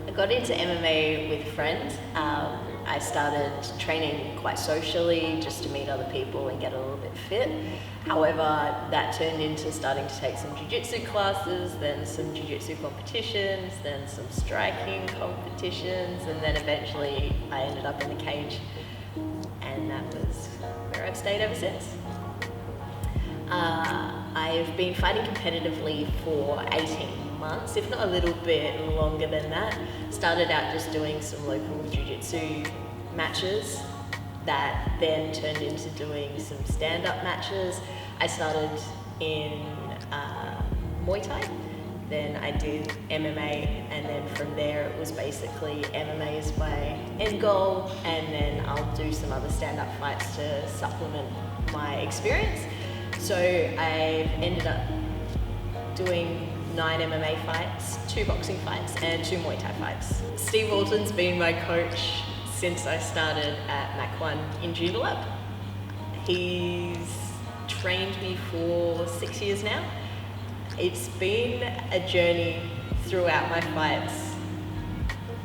I got into MMA with a friend. I started training quite socially just to meet other people and get a little bit fit. However, that turned into starting to take some jiu-jitsu classes, then some jiu-jitsu competitions, then some striking competitions, and then eventually I ended up in the cage, and that was where I've stayed ever since. I've been fighting competitively for 18 months, if not a little bit longer than that. Started out just doing some local jiu-jitsu matches that then turned into doing some stand-up matches. I started in Muay Thai, then I did MMA, and then from there it was basically MMA is my end goal, and then I'll do some other stand-up fights to supplement my experience. So I've ended up doing 9 MMA fights, 2 boxing fights, and 2 Muay Thai fights. Steve Walton's been my coach since I started at Mach 1 in Joondalup. He's trained me for 6 years now. It's been a journey throughout my fights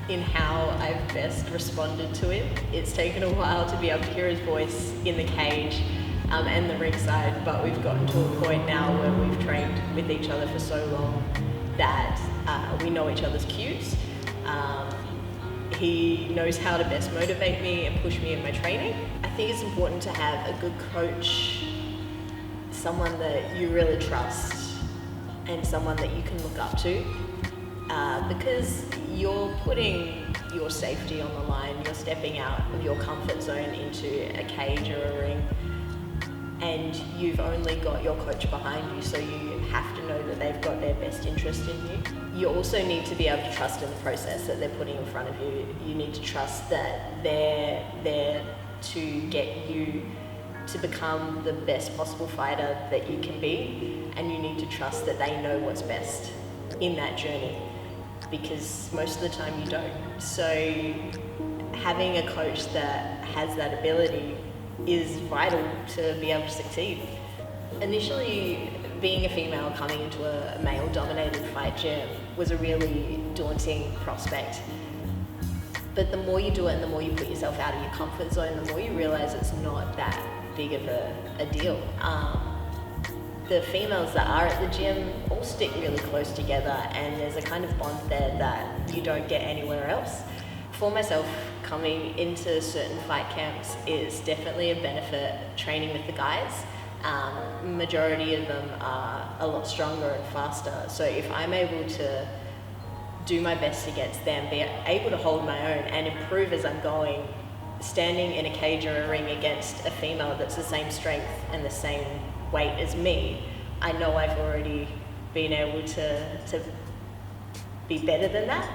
in how I've best responded to him. It's taken a while to be able to hear his voice in the cage and the ringside, but we've gotten to a point now where we've trained with each other for so long that we know each other's cues. He knows how to best motivate me and push me in my training. I think it's important to have a good coach, someone that you really trust and someone that you can look up to, because you're putting your safety on the line, you're stepping out of your comfort zone into a cage or a ring, and you've only got your coach behind you, so you have to know that they've got their best interest in you. You also need to be able to trust in the process that they're putting in front of you. You need to trust that they're there to get you to become the best possible fighter that you can be, and you need to trust that they know what's best in that journey, because most of the time you don't. So having a coach that has that ability is vital to be able to succeed. Initially, being a female coming into a male-dominated fight gym was a really daunting prospect. But the more you do it and the more you put yourself out of your comfort zone, the more you realize it's not that big of a deal. The females that are at the gym all stick really close together, and there's a kind of bond there that you don't get anywhere else. For myself, coming into certain fight camps is definitely a benefit training with the guys. Majority of them are a lot stronger and faster, so if I'm able to do my best against them, be able to hold my own and improve as I'm going, standing in a cage or a ring against a female that's the same strength and the same weight as me, I know I've already been able to be better than that.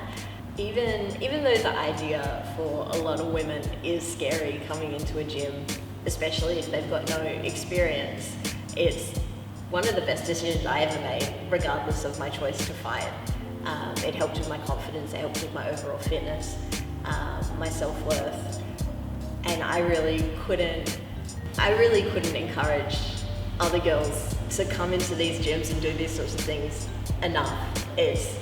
Even though the idea for a lot of women is scary coming into a gym, especially if they've got no experience, it's one of the best decisions I ever made, regardless of my choice to fight. It helped with my confidence, it helped with my overall fitness, my self-worth, and I really couldn't encourage other girls to come into these gyms and do these sorts of things enough. It's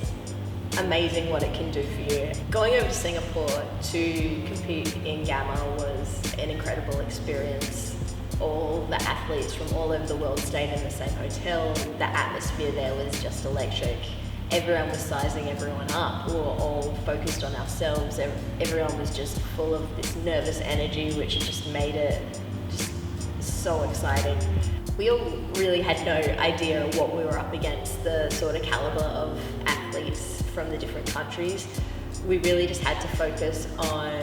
amazing what it can do for you. Going over to Singapore to compete in Gamma was an incredible experience. All the athletes from all over the world stayed in the same hotel. The atmosphere there was just electric. Everyone was sizing everyone up. We were all focused on ourselves. Everyone was just full of this nervous energy, which just made it just so exciting. We all really had no idea what we were up against, the sort of caliber of athletes from the different countries. We really just had to focus on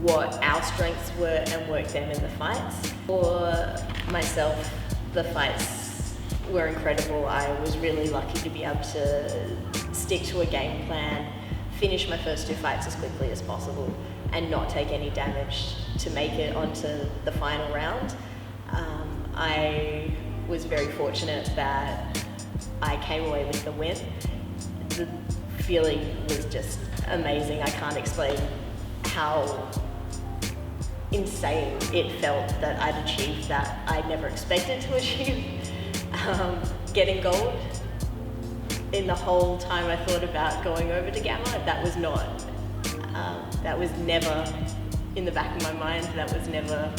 what our strengths were and work them in the fights. For myself, the fights were incredible. I was really lucky to be able to stick to a game plan, finish my first 2 fights as quickly as possible, and not take any damage to make it onto the final round. I was very fortunate that I came away with the win. The feeling was just amazing. I can't explain how insane it felt that I'd achieved that I'd never expected to achieve. Getting gold, in the whole time I thought about going over to Gamma, that was never in the back of my mind, that was never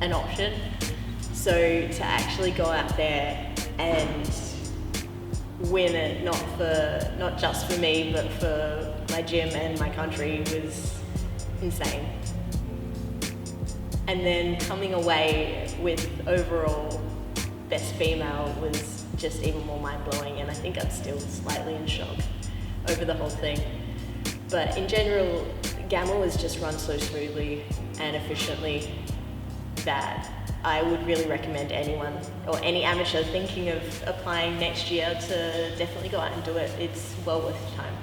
an option. So to actually go out there and win it, not just for me, but for my gym and my country, was insane. And then coming away with overall best female was just even more mind-blowing, and I think I'm still slightly in shock over the whole thing. But in general, Gamma was just run so smoothly and efficiently that I would really recommend anyone or any amateur thinking of applying next year to definitely go out and do it. It's well worth your time.